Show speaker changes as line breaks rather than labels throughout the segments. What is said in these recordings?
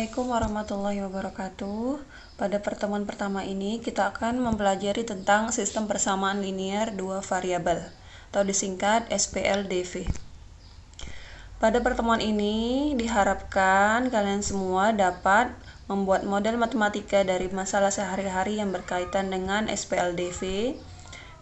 Assalamualaikum warahmatullahi wabarakatuh. Pada pertemuan pertama ini kita akan mempelajari tentang sistem persamaan linear dua variabel atau disingkat SPLDV. Pada pertemuan ini diharapkan kalian semua dapat membuat model matematika dari masalah sehari-hari yang berkaitan dengan SPLDV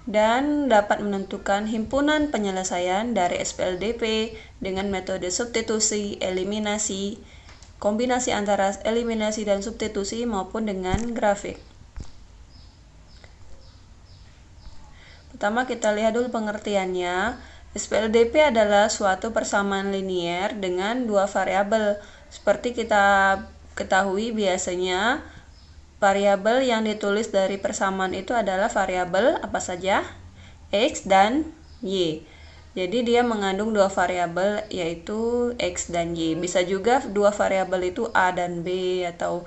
dan dapat menentukan himpunan penyelesaian dari SPLDV dengan metode substitusi, eliminasi, kombinasi antara eliminasi dan substitusi maupun dengan grafik. Pertama kita lihat dulu pengertiannya. SPLDV adalah suatu persamaan linear dengan dua variabel. Seperti kita ketahui biasanya variabel yang ditulis dari persamaan itu adalah variabel apa saja? X dan Y. Jadi dia mengandung dua variabel yaitu X dan Y. Bisa juga dua variabel itu A dan B atau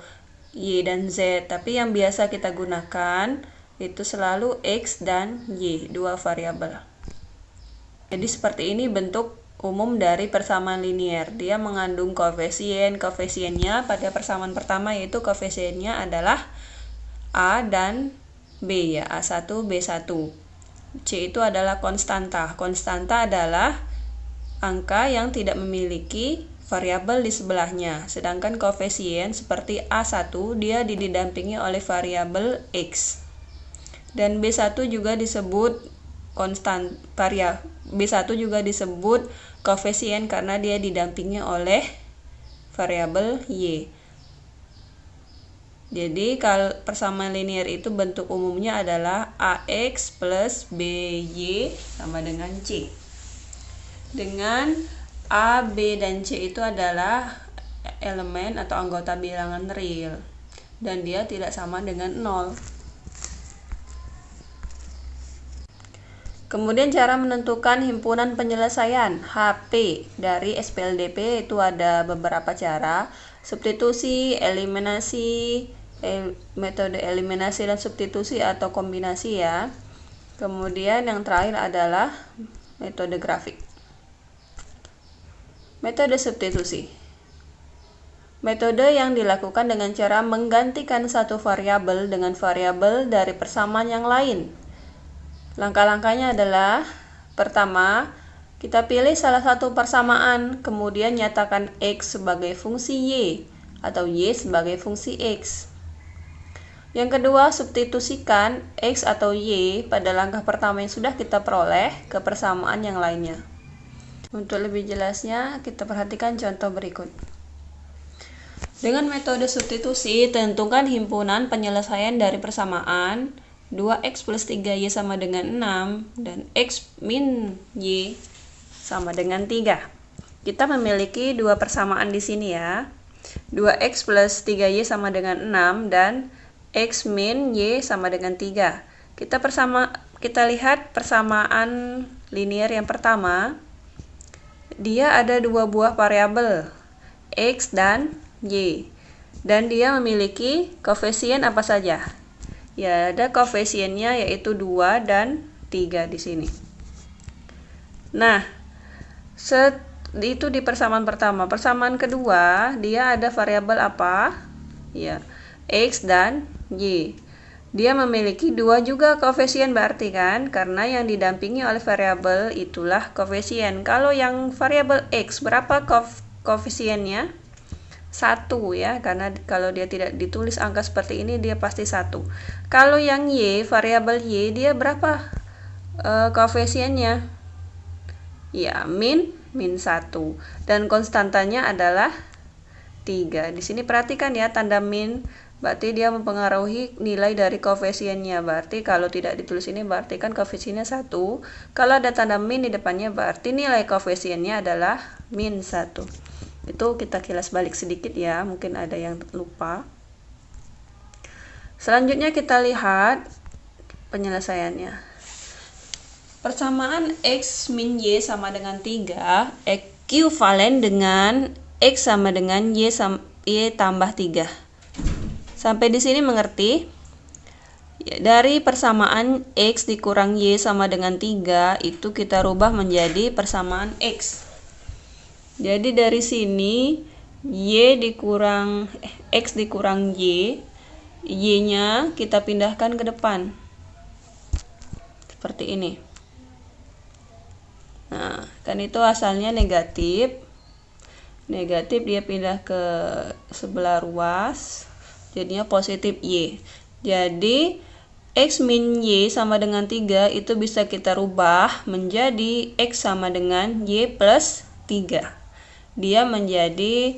Y dan Z. Tapi yang biasa kita gunakan itu selalu X dan Y, dua variabel. Jadi seperti ini bentuk umum dari persamaan linear. Dia mengandung koefisien. Koefisiennya pada persamaan pertama yaitu koefisiennya adalah A dan B ya, A1, B1. C itu adalah konstanta. Konstanta adalah angka yang tidak memiliki variabel di sebelahnya. Sedangkan koefisien seperti A1 dia didampingi oleh variabel X. Dan B1 juga disebut B1 juga disebut koefisien karena dia didampingi oleh variabel Y. Jadi kalau persamaan linear itu bentuk umumnya adalah AX plus BY sama dengan C. Dengan A, B, dan C itu adalah elemen atau anggota bilangan real. Dan dia tidak sama dengan 0. Kemudian cara menentukan himpunan penyelesaian HP dari SPLDV itu ada beberapa cara. Substitusi, eliminasi, metode eliminasi dan substitusi atau kombinasi ya. Kemudian yang terakhir adalah metode grafik. Metode substitusi. Metode yang dilakukan dengan cara menggantikan satu variabel dengan variabel dari persamaan yang lain. Langkah-langkahnya adalah pertama, kita pilih salah satu persamaan, kemudian nyatakan X sebagai fungsi Y atau Y sebagai fungsi X. Yang kedua, substitusikan X atau Y pada langkah pertama yang sudah kita peroleh ke persamaan yang lainnya. Untuk lebih jelasnya, kita perhatikan contoh berikut. Dengan metode substitusi, tentukan himpunan penyelesaian dari persamaan 2x plus 3y sama dengan 6 dan x min y sama dengan 3. Kita memiliki dua persamaan di sini ya. 2x plus 3y sama dengan 6 dan x min y sama dengan 3. Kita lihat persamaan linear yang pertama. Dia ada dua buah variabel, x dan y. Dan dia memiliki koefisien apa saja? Ya, ada koefisiennya yaitu 2 dan 3 di sini. Nah, itu di persamaan pertama. Persamaan kedua, dia ada variabel apa? Ya, X dan Y. Dia memiliki 2 juga koefisien berarti kan? Karena yang didampingi oleh variabel itulah koefisien. Kalau yang variabel X, berapa koefisiennya? 1 ya, karena kalau dia tidak ditulis angka seperti ini dia pasti 1. Kalau yang Y, variabel Y, dia berapa koefisiennya? Ya, min 1 dan konstantanya adalah 3. Di sini perhatikan ya, tanda min berarti dia mempengaruhi nilai dari koefisiennya. Berarti kalau tidak ditulis ini berarti kan koefisiennya 1. Kalau ada tanda min di depannya berarti nilai koefisiennya adalah min 1. Itu kita kilas balik sedikit ya, mungkin ada yang lupa. Selanjutnya kita lihat penyelesaiannya. Persamaan X min Y sama dengan 3 ekuivalen dengan X sama dengan Y tambah 3. Sampai di sini mengerti? Ya, dari persamaan X dikurang Y sama dengan 3 itu kita rubah menjadi persamaan X. Jadi dari sini X dikurang Y-nya kita pindahkan ke depan. Seperti ini. Nah, kan itu asalnya negatif. Negatif dia pindah ke sebelah ruas, jadinya positif Y. Jadi X min Y sama dengan 3 itu bisa kita rubah menjadi X sama dengan Y plus 3. Dia menjadi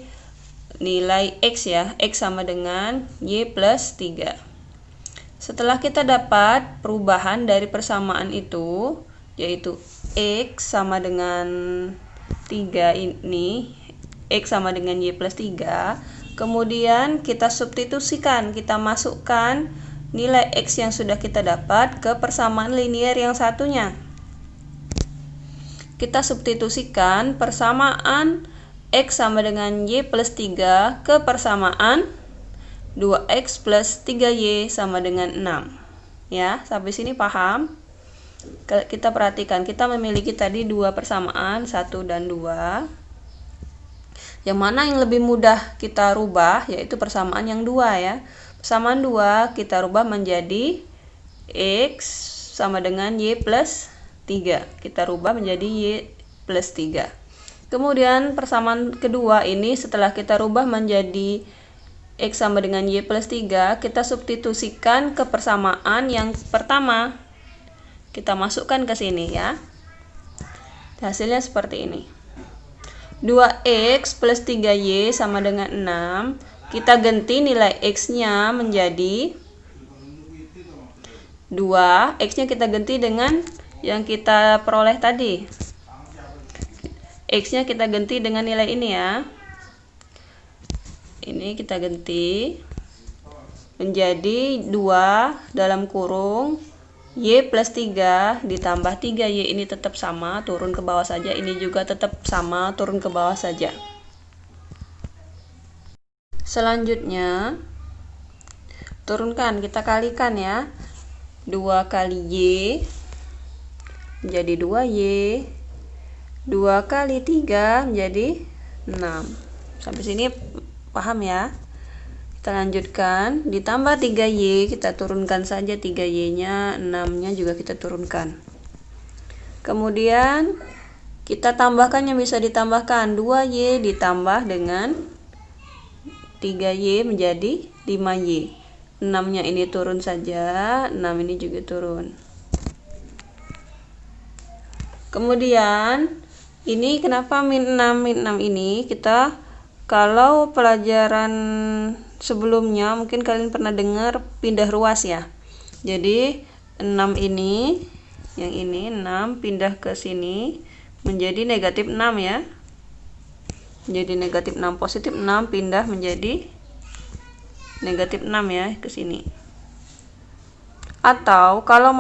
nilai X ya, X sama dengan Y plus 3. Setelah kita dapat perubahan dari persamaan itu, yaitu X sama dengan 3 ini, X sama dengan Y plus 3, kemudian kita substitusikan, kita masukkan nilai X yang sudah kita dapat ke persamaan linier yang satunya. Kita substitusikan persamaan X sama dengan Y plus 3 ke persamaan 2X plus 3Y sama dengan 6. Ya, sampai sini paham? Kita perhatikan, kita memiliki tadi dua persamaan, 1 dan 2. Yang mana yang lebih mudah kita rubah, yaitu persamaan yang 2 ya. Persamaan 2 kita rubah menjadi X sama dengan Y plus 3. Kita rubah menjadi Y plus 3. Kemudian persamaan kedua ini setelah kita rubah menjadi X sama dengan Y plus 3, kita substitusikan ke persamaan yang pertama. Kita masukkan ke sini ya. Hasilnya seperti ini. 2X plus 3Y sama dengan 6. Kita ganti nilai X-nya menjadi 2. X-nya kita ganti dengan yang kita peroleh tadi. X-nya kita ganti dengan nilai ini ya. Ini kita ganti menjadi 2 dalam kurung Y plus 3 ditambah 3Y, ini tetap sama, turun ke bawah saja. Ini juga tetap sama, turun ke bawah saja. Selanjutnya, turunkan, kita kalikan ya. 2 kali Y menjadi 2Y. 2 kali 3 menjadi 6. Sampai sini paham ya? Kita lanjutkan, ditambah 3Y, kita turunkan saja 3Y-nya, 6-nya juga kita turunkan. Kemudian kita tambahkan yang bisa ditambahkan, 2Y ditambah dengan 3Y menjadi 5Y. 6-nya ini turun saja, 6 ini juga turun. Kemudian ini kenapa min 6 ini, kita kalau pelajaran sebelumnya mungkin kalian pernah dengar pindah ruas ya. Jadi 6 ini, yang ini 6 pindah ke sini menjadi negatif 6 ya. Jadi negatif 6, positif 6 pindah menjadi negatif 6 ya ke sini. Atau kalau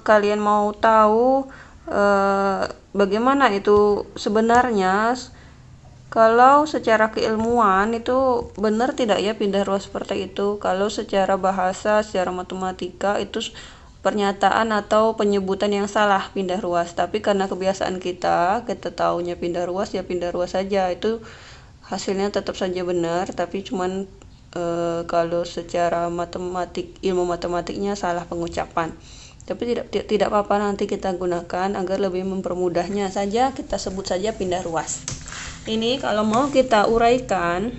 kalian mau tahu bagaimana itu sebenarnya, kalau secara keilmuan itu benar tidak ya pindah ruas seperti itu. Kalau secara bahasa, secara matematika itu pernyataan atau penyebutan yang salah pindah ruas. Tapi karena kebiasaan kita taunya pindah ruas ya pindah ruas saja. Itu hasilnya tetap saja benar, tapi cuman kalau secara ilmu matematiknya salah pengucapan. Tapi tidak apa-apa, nanti kita gunakan agar lebih mempermudahnya saja, kita sebut saja pindah ruas. Ini kalau mau kita uraikan,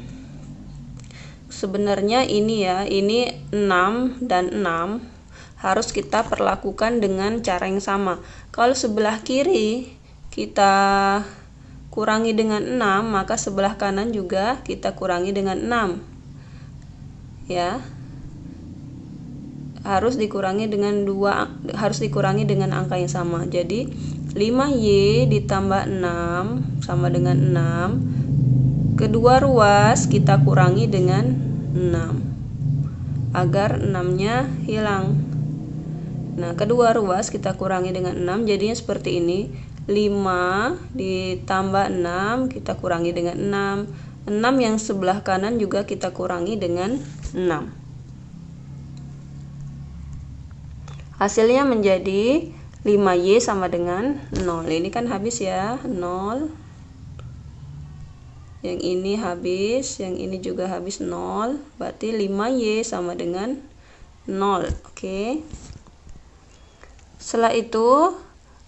sebenarnya ini ya, ini 6 dan 6 harus kita perlakukan dengan cara yang sama. Kalau sebelah kiri kita kurangi dengan 6, maka sebelah kanan juga kita kurangi dengan 6 ya. Harus dikurangi dengan angka yang sama. Jadi 5Y ditambah 6 sama dengan 6. Kedua ruas kita kurangi dengan 6 agar 6-nya hilang. Nah, kedua ruas kita kurangi dengan 6, jadinya seperti ini. 5 ditambah 6 kita kurangi dengan 6. 6 yang sebelah kanan juga kita kurangi dengan 6. Hasilnya menjadi 5Y sama dengan 0. Ini kan habis ya, 0. yang ini habis, yang ini juga habis 0, berarti 5Y sama dengan 0. Oke. Setelah itu,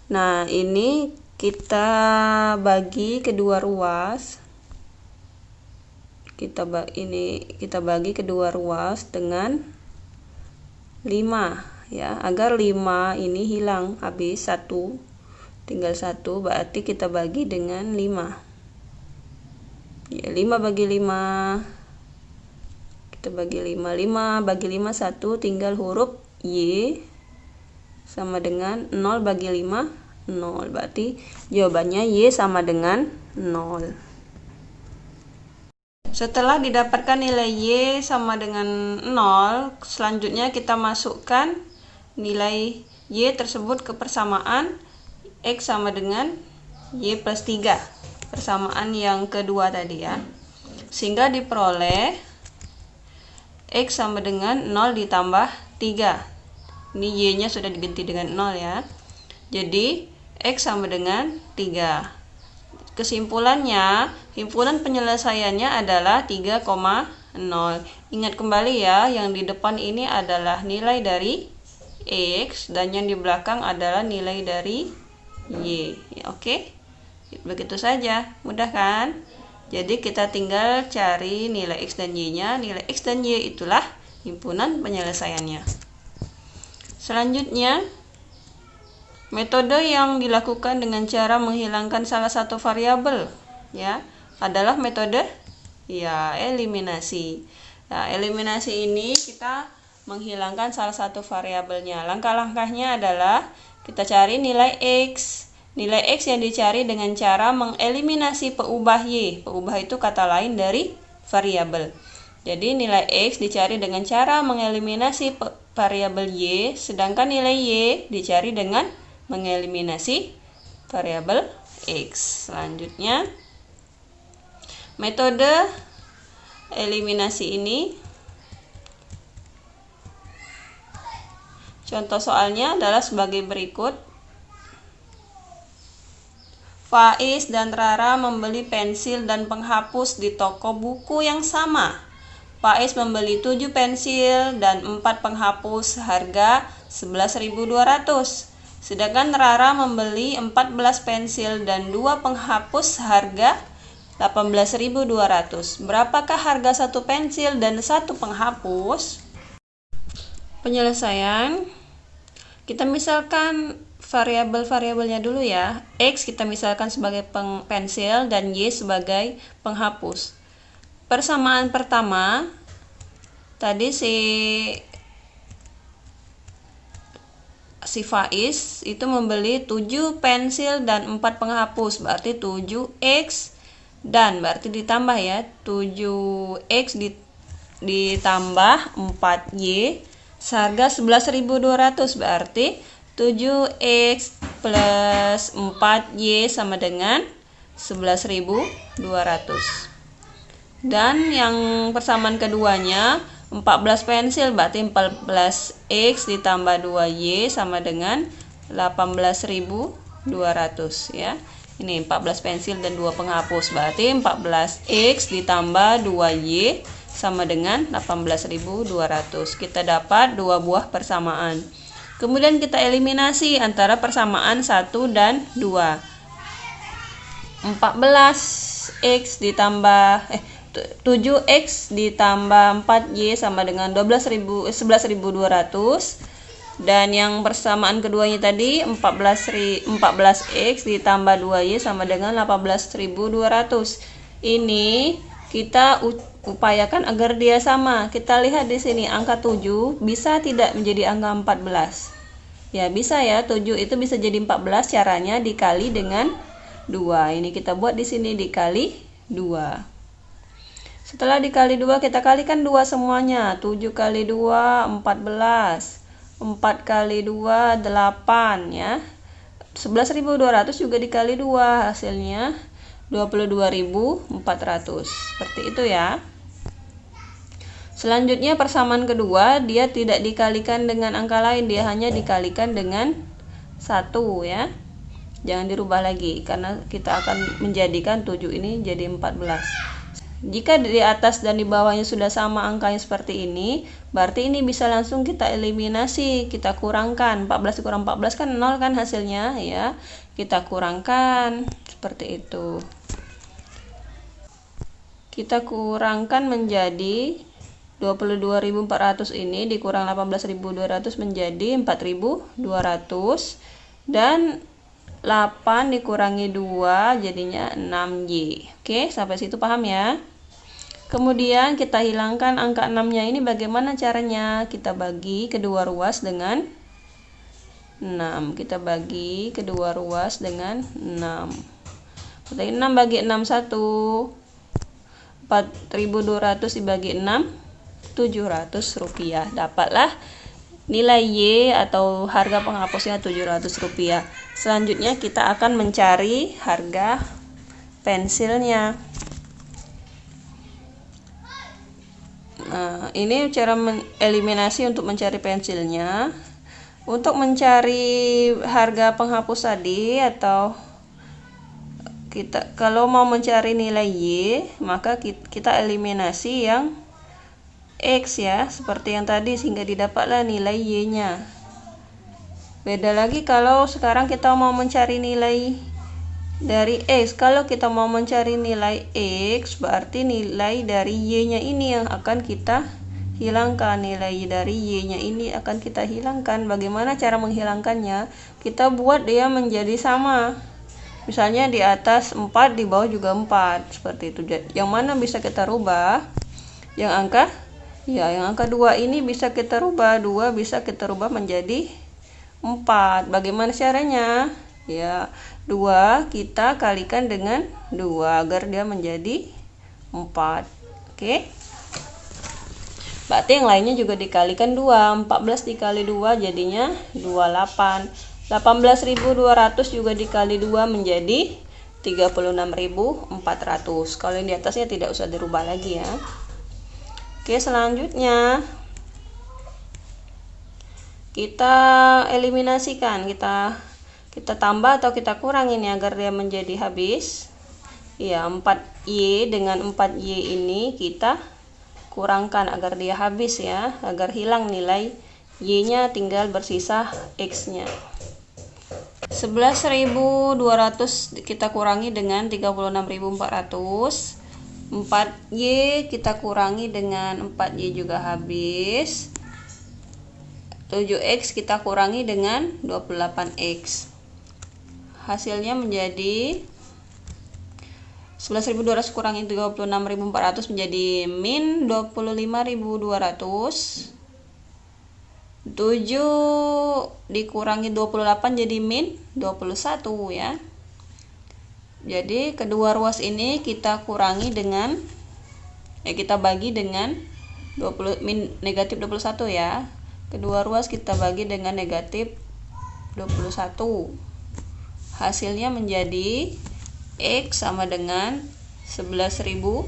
nah ini kita bagi kedua ruas. Kita bagi kedua ruas dengan 5 ya, agar 5 ini hilang, habis 1, tinggal 1, berarti kita bagi dengan 5 ya. 5 bagi 5, kita bagi 5 bagi 5 1, tinggal huruf Y sama dengan 0 bagi 5 0, berarti jawabannya Y sama dengan 0. Setelah didapatkan nilai Y sama dengan 0, selanjutnya kita masukkan nilai Y tersebut ke persamaan X sama dengan Y plus 3, persamaan yang kedua tadi ya, sehingga diperoleh X sama dengan 0 ditambah 3. Ini Y nya sudah diganti dengan 0 ya, jadi X sama dengan 3. Kesimpulannya, himpunan penyelesaiannya adalah 3,0. Ingat kembali ya, yang di depan ini adalah nilai dari X dan yang di belakang adalah nilai dari Y. Oke, begitu saja, mudah kan? Jadi kita tinggal cari nilai X dan Y-nya. Nilai X dan Y itulah himpunan penyelesaiannya. Selanjutnya, metode yang dilakukan dengan cara menghilangkan salah satu variabel ya adalah metode ya eliminasi. Nah, eliminasi ini kita menghilangkan salah satu variabelnya. Langkah-langkahnya adalah kita cari nilai X. Nilai X yang dicari dengan cara mengeliminasi peubah Y. Peubah itu kata lain dari variabel. Jadi nilai X dicari dengan cara mengeliminasi variabel Y, sedangkan nilai Y dicari dengan mengeliminasi variabel X. Selanjutnya, metode eliminasi ini, contoh soalnya adalah sebagai berikut. Faiz dan Rara membeli pensil dan penghapus di toko buku yang sama. Faiz membeli 7 pensil dan 4 penghapus harga 11.200. Sedangkan Rara membeli 14 pensil dan 2 penghapus harga 18.200. Berapakah harga 1 pensil dan 1 penghapus? Penyelesaian, kita misalkan variabel-variabelnya dulu ya. X kita misalkan sebagai pensil dan Y sebagai penghapus. Persamaan pertama, tadi si Faiz itu membeli 7 pensil dan 4 penghapus, berarti 7X dan berarti ditambah ya, 7X ditambah 4Y seharga 11.200, berarti 7X plus 4Y sama dengan 11.200. Dan yang persamaan keduanya 14 pensil, berarti 14X ditambah 2Y sama dengan 18.200 ya. Ini 14 pensil dan 2 penghapus, berarti 14X ditambah 2Y sama dengan 18.200. Kita dapat 2 buah persamaan. Kemudian kita eliminasi antara persamaan 1 dan 2. 14X ditambah 7X ditambah 4Y sama dengan 11.200, dan yang persamaan keduanya tadi 14X ditambah 2Y sama dengan 18.200. Ini kita upayakan agar dia sama. Kita lihat di sini angka 7 bisa tidak menjadi angka 14. Ya, bisa ya. 7 itu bisa jadi 14, caranya dikali dengan 2. Ini kita buat di sini dikali 2. Setelah dikali 2, kita kalikan 2 semuanya. 7 kali 2, 14. 4 kali 2, 8 ya. 11.200 juga dikali 2, hasilnya 22.400. Seperti itu ya. Selanjutnya persamaan kedua, dia tidak dikalikan dengan angka lain, dia hanya dikalikan dengan 1 ya. Jangan dirubah lagi karena kita akan menjadikan 7 ini jadi 14. Jika di atas dan di bawahnya sudah sama angkanya seperti ini, berarti ini bisa langsung kita eliminasi, kita kurangkan. 14 dikurang 14 kan 0 kan hasilnya ya. Kita kurangkan seperti itu. Kita kurangkan menjadi 22.400 ini dikurang 18.200 menjadi 4.200, dan 8 dikurangi 2 jadinya 6Y. Oke, sampai situ paham ya? Kemudian kita hilangkan angka 6-nya ini bagaimana caranya? Kita bagi kedua ruas dengan 6. Kita bagi kedua ruas dengan 6. Berarti 6 bagi 6 1. 4.200 dibagi 6 700 rupiah. Dapatlah nilai Y atau harga penghapusnya 700 rupiah. Selanjutnya kita akan mencari harga pensilnya. Nah, ini cara eliminasi untuk mencari pensilnya. Untuk mencari harga penghapus tadi, atau kita kalau mau mencari nilai Y, maka kita eliminasi yang X ya, seperti yang tadi, sehingga didapatlah nilai Y-nya. Beda lagi kalau sekarang kita mau mencari nilai dari X. Kalau kita mau mencari nilai X, berarti nilai dari Y-nya ini yang akan kita hilangkan. Nilai dari Y-nya ini akan kita hilangkan. Bagaimana cara menghilangkannya? Kita buat dia menjadi sama. Misalnya di atas 4, di bawah juga 4. Seperti itu. Yang mana bisa kita rubah? Yang angka 2 ini bisa kita rubah. 2 bisa kita rubah menjadi 4. Bagaimana caranya? Ya, 2 kita kalikan dengan 2 agar dia menjadi 4. Oke. Berarti yang lainnya juga dikalikan 2. 14 dikali 2 jadinya 28. 18.200 juga dikali 2 menjadi 36.400. Kalau yang di atasnya tidak usah dirubah lagi ya. Oke, selanjutnya kita eliminasikan, kita tambah atau kita kurangi ini agar dia menjadi habis. Ya, 4Y dengan 4Y ini kita kurangkan agar dia habis ya, agar hilang nilai Y-nya, tinggal bersisa X-nya. 11.200 kita kurangi dengan 36.400. 4Y kita kurangi dengan 4Y juga habis. 7X kita kurangi dengan 28X. Hasilnya menjadi 11.200 kurangi 36.400 menjadi min 25.200. 7 dikurangi 28 jadi min 21 ya. Jadi kedua ruas ini kita kurangi dengan kita bagi dengan negatif 21 ya. Kedua ruas kita bagi dengan negatif 21. Hasilnya menjadi X sama dengan 11.200.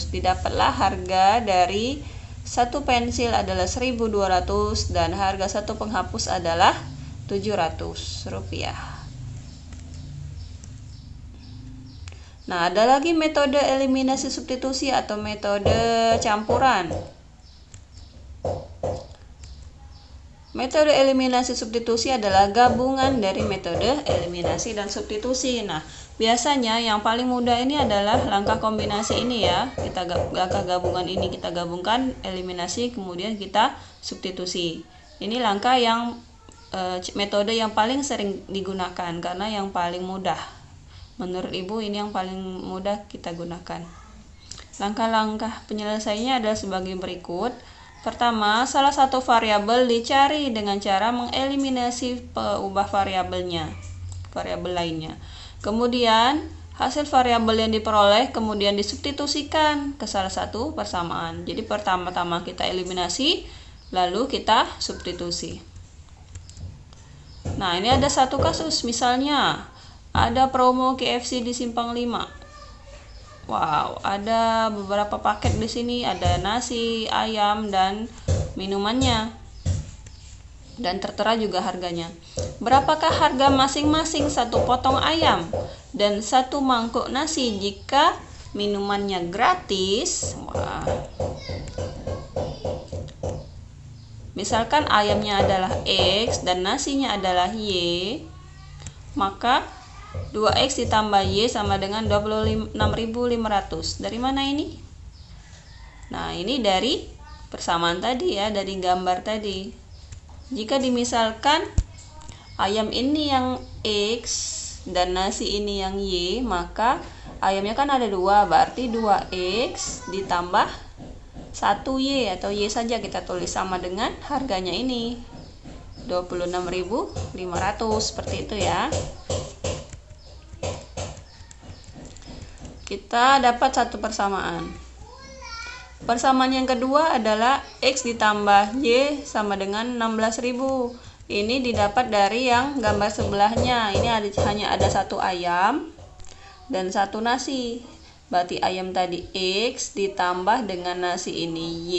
Didapatlah harga dari satu pensil adalah 1.200 dan harga satu penghapus adalah 700 rupiah. Nah, ada lagi metode eliminasi substitusi atau metode campuran. Metode eliminasi substitusi adalah gabungan dari metode eliminasi dan substitusi. Nah, biasanya yang paling mudah ini adalah langkah kombinasi ini ya. Langkah gabungan ini kita gabungkan, eliminasi, kemudian kita substitusi. Ini langkah yang metode yang paling sering digunakan karena yang paling mudah. Menurut Ibu ini yang paling mudah kita gunakan. Langkah-langkah penyelesaiannya adalah sebagai berikut. Pertama, salah satu variabel dicari dengan cara mengeliminasi peubah variabel lainnya. Kemudian, hasil variabel yang diperoleh kemudian disubstitusikan ke salah satu persamaan. Jadi pertama-tama kita eliminasi, lalu kita substitusi. Nah, ini ada satu kasus, misalnya ada promo KFC di Simpang 5. Wow, ada beberapa paket di sini, ada nasi, ayam, dan minumannya. dan tertera juga harganya. Berapakah harga masing-masing satu potong ayam dan satu mangkuk nasi jika minumannya gratis? Wah. Misalkan ayamnya adalah X dan nasinya adalah Y, maka 2X ditambah Y sama dengan 26.500. Dari mana ini? Nah, ini dari persamaan tadi ya, dari gambar tadi. Jika dimisalkan ayam ini yang X dan nasi ini yang Y, maka ayamnya kan ada 2, berarti 2X ditambah 1Y atau Y saja kita tulis sama dengan harganya ini 26.500, seperti itu ya. Kita dapat satu persamaan. Persamaan yang kedua adalah X ditambah Y sama dengan 16.000. Ini didapat dari yang gambar sebelahnya. Ini hanya ada satu ayam dan satu nasi. Berarti ayam tadi X ditambah dengan nasi ini Y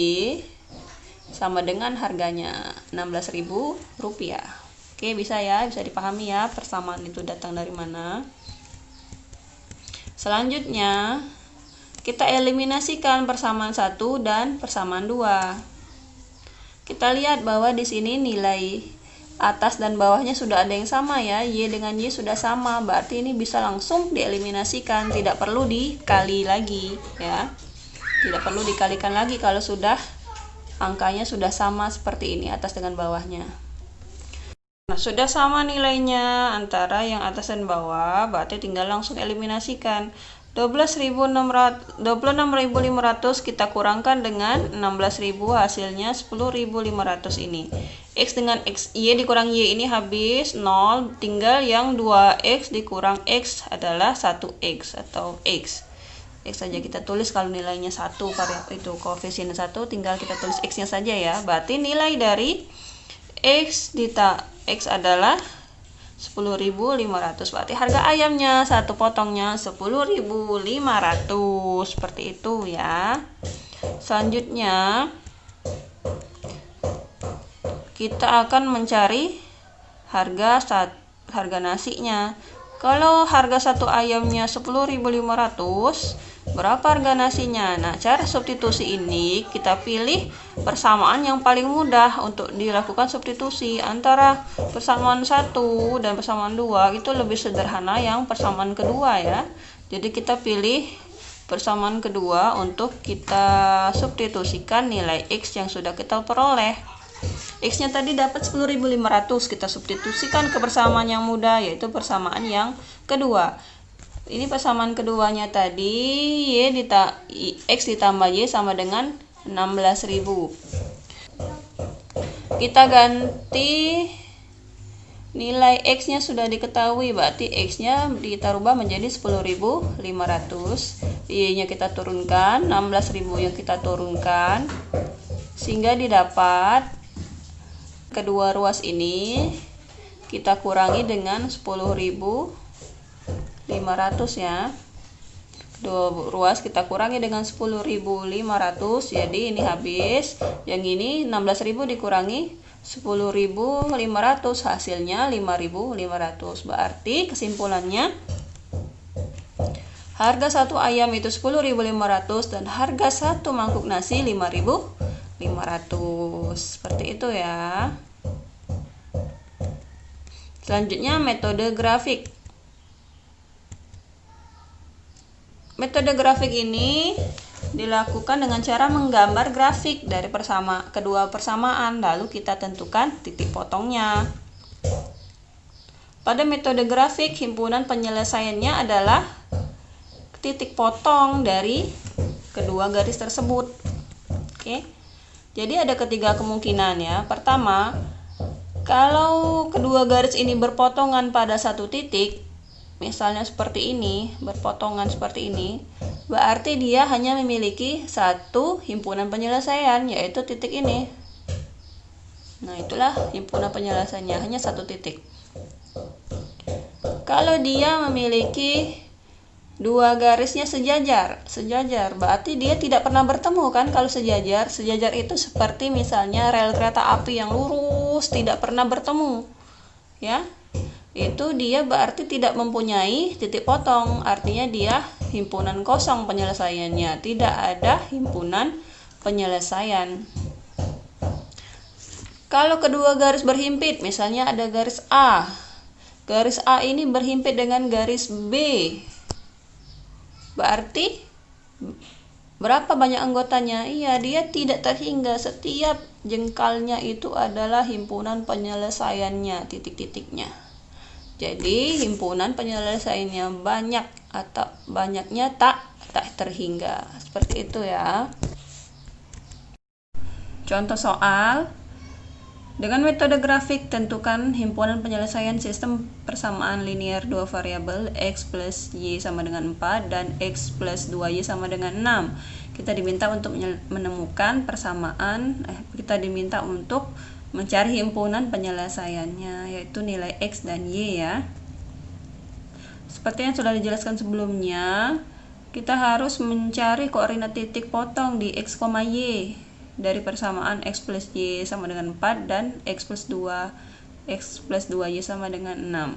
sama dengan harganya 16.000 rupiah. Oke, bisa ya, bisa dipahami ya persamaan itu datang dari mana. Selanjutnya kita eliminasikan persamaan 1 dan persamaan 2. Kita lihat bahwa di sini nilai atas dan bawahnya sudah ada yang sama ya. Y dengan Y sudah sama, berarti ini bisa langsung dieliminasikan, tidak perlu dikali lagi ya. Tidak perlu dikalikan lagi kalau sudah angkanya sudah sama seperti ini, atas dengan bawahnya. Nah, sudah sama nilainya antara yang atas dan bawah, berarti tinggal langsung eliminasikan. 26.500 kita kurangkan dengan 16.000, hasilnya 10.500 ini. X dengan X, Y dikurang Y ini habis 0, tinggal yang 2X dikurang X adalah 1X atau X. X saja kita tulis kalau nilainya 1, itu koefisien 1, tinggal kita tulis X-nya saja ya. Berarti nilai dari X adalah 10.500. Berarti harga ayamnya satu potongnya 10.500, seperti itu ya. Selanjutnya kita akan mencari harga nasinya. Kalau harga satu ayamnya 10.500, berapa harga nasinya? Nah, cara substitusi ini kita pilih persamaan yang paling mudah untuk dilakukan substitusi. Antara persamaan 1 dan persamaan 2 itu lebih sederhana yang persamaan kedua ya. Jadi kita pilih persamaan kedua untuk kita substitusikan nilai X yang sudah kita peroleh. X-nya tadi dapat 10.500, kita substitusikan ke persamaan yang mudah, yaitu persamaan yang kedua. Ini persamaan keduanya tadi, X ditambah Y sama dengan 16.000. Kita ganti nilai X-nya sudah diketahui, berarti X-nya kita rubah menjadi 10.500. Y-nya kita turunkan, 16.000 yang kita turunkan, sehingga didapat kedua ruas ini kita kurangi dengan 10.500 ya. Kedua ruas kita kurangi dengan 10.500, jadi ini habis. Yang ini 16.000 dikurangi 10.500, hasilnya 5.500. Berarti kesimpulannya harga satu ayam itu 10.500 dan harga satu mangkuk nasi 5.500. Seperti itu ya. Selanjutnya metode grafik. Metode grafik ini dilakukan dengan cara menggambar grafik dari kedua persamaan, lalu kita tentukan titik potongnya. Pada metode grafik, himpunan penyelesaiannya adalah titik potong dari kedua garis tersebut. Oke. Jadi ada ketiga kemungkinan ya. Pertama, kalau kedua garis ini berpotongan pada satu titik, misalnya seperti ini, berpotongan seperti ini, berarti dia hanya memiliki satu himpunan penyelesaian, yaitu titik ini. Nah, itulah himpunan penyelesaiannya, hanya satu titik. Kalau dia memiliki dua garisnya sejajar. Sejajar berarti dia tidak pernah bertemu kan kalau sejajar. Sejajar itu seperti misalnya rel kereta api yang lurus tidak pernah bertemu. Ya. Itu dia berarti tidak mempunyai titik potong. Artinya dia himpunan kosong penyelesaiannya. Tidak ada himpunan penyelesaian. Kalau kedua garis berhimpit, misalnya ada garis A. Garis A ini berhimpit dengan garis B. Berarti berapa banyak anggotanya? Iya, dia tidak terhingga. Setiap jengkalnya itu adalah himpunan penyelesaiannya, titik-titiknya. Jadi, himpunan penyelesaiannya banyak atau banyaknya tak terhingga. Seperti itu ya. Contoh soal. Dengan metode grafik, tentukan himpunan penyelesaian sistem persamaan linear dua variabel x plus y sama dengan 4 dan x plus 2y sama dengan 6. Kita diminta untuk menemukan persamaan, kita diminta untuk mencari himpunan penyelesaiannya, yaitu nilai x dan y ya. Seperti yang sudah dijelaskan sebelumnya, kita harus mencari koordinat titik potong di x, y dari persamaan x plus y sama dengan 4 dan x plus 2y sama dengan 6.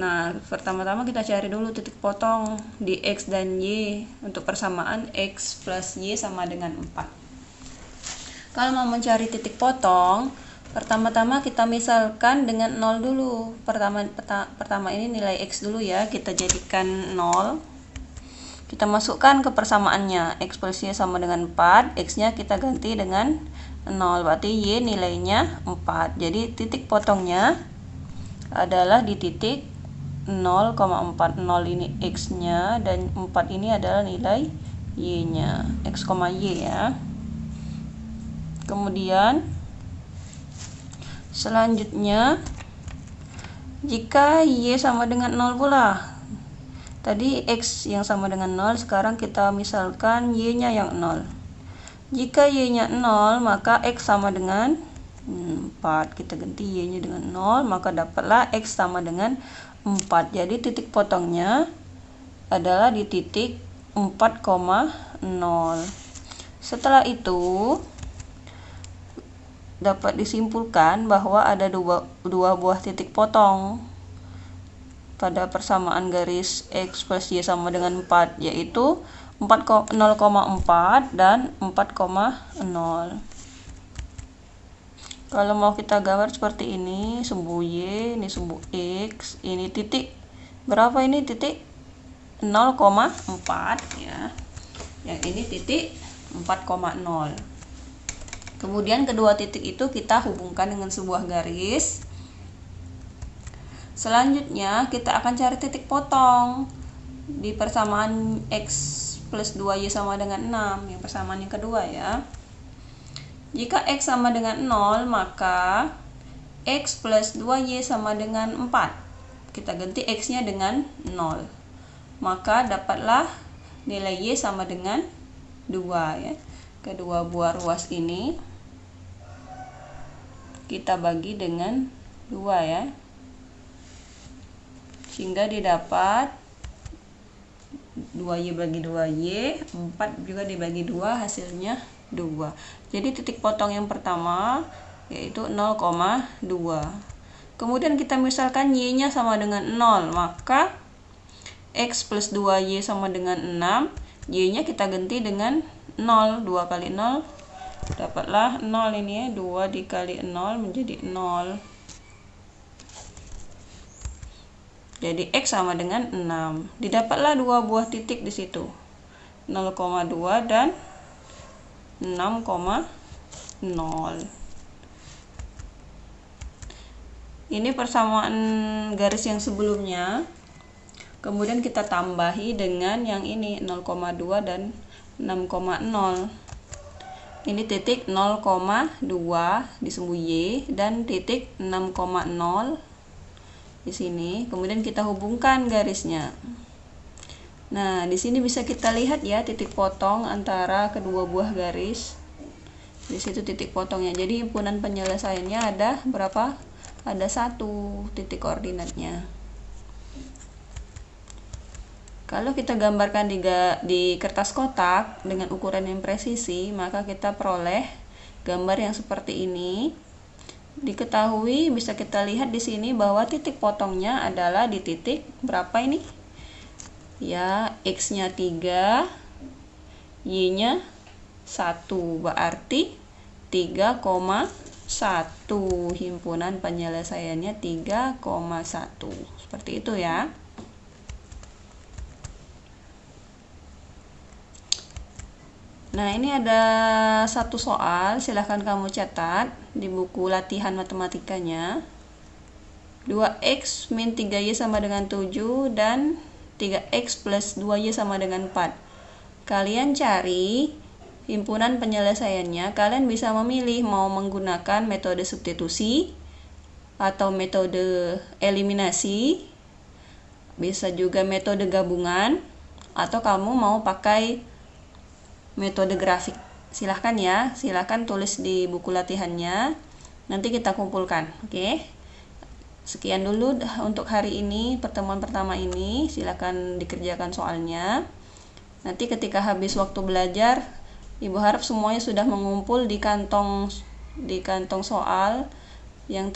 Nah, pertama-tama kita cari dulu titik potong di x dan y untuk persamaan x plus y sama dengan 4. Kalau mau mencari titik potong, pertama-tama kita misalkan dengan 0 dulu. Pertama ini nilai x dulu ya, kita jadikan 0. Kita masukkan ke persamaannya, x plus y sama dengan 4, x-nya kita ganti dengan 0, berarti y nilainya 4. Jadi titik potongnya adalah di titik 0,40 ini x-nya, dan 4 ini adalah nilai y-nya, x, y ya. Kemudian selanjutnya, jika y sama dengan 0 pula, tadi x yang sama dengan 0, sekarang kita misalkan y-nya yang 0. Jika y-nya 0, maka x sama dengan 4. Kita ganti y-nya dengan 0, maka dapatlah x sama dengan 4. Jadi titik potongnya adalah di titik 4,0. Setelah itu, dapat disimpulkan bahwa ada dua buah titik potong pada persamaan garis x plus y sama dengan 4, yaitu 0,4 dan 4,0. Kalau mau kita gambar seperti ini, sumbu y, ini sumbu x, ini titik berapa ini? Titik 0,4 ya. Yang ini titik 4,0. Kemudian kedua titik itu kita hubungkan dengan sebuah garis. Selanjutnya kita akan cari titik potong di persamaan x plus 2y sama dengan 6, yang persamaan yang kedua ya. Jika x sama dengan 0, maka x plus 2y sama dengan 4. Kita ganti x-nya dengan 0. Maka dapatlah nilai y sama dengan 2 ya. Kedua buah ruas ini kita bagi dengan 2 ya. Sehingga didapat 2y bagi 2y, 4 juga dibagi 2, hasilnya 2. Jadi titik potong yang pertama yaitu 0,2. Kemudian kita misalkan y-nya sama dengan 0, maka x plus 2y sama dengan 6, y-nya kita ganti dengan 0, 2 kali 0, dapatlah 0 ini ya, 2 dikali 0 menjadi 0. Jadi x sama dengan 6. Didapatlah dua buah titik di situ. 0,2 dan 6,0. Ini persamaan garis yang sebelumnya. Kemudian kita tambahi dengan yang ini 0,2 dan 6,0. Ini titik 0,2 di sumbu y dan titik 6,0 di sini. Kemudian kita hubungkan garisnya. Nah, di sini bisa kita lihat ya titik potong antara kedua buah garis. Di situ titik potongnya. Jadi himpunan penyelesaiannya ada berapa? Ada 1 titik koordinatnya. Kalau kita gambarkan di kertas kotak dengan ukuran yang presisi, maka kita peroleh gambar yang seperti ini. Diketahui, bisa kita lihat di sini bahwa titik potongnya adalah di titik berapa ini? Ya, X-nya 3, Y-nya 1, berarti 3,1. Himpunan penyelesaiannya 3,1. Seperti itu ya. Nah, ini ada satu soal, silahkan kamu catat di buku latihan matematikanya. 2x min 3y sama dengan 7 dan 3x plus 2y sama dengan 4. Kalian cari himpunan penyelesaiannya. Kalian bisa memilih mau menggunakan metode substitusi atau metode eliminasi, bisa juga metode gabungan, atau kamu mau pakai metode grafik. Silahkan ya, silahkan tulis di buku latihannya, nanti kita kumpulkan. Oke, sekian dulu untuk hari ini, pertemuan pertama ini. Silahkan dikerjakan soalnya. Nanti ketika habis waktu belajar, Ibu harap semuanya sudah mengumpul di kantong soal yang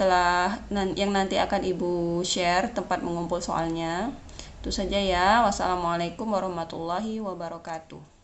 nanti akan Ibu share tempat mengumpul soalnya. Itu saja ya. Wassalamualaikum warahmatullahi wabarakatuh.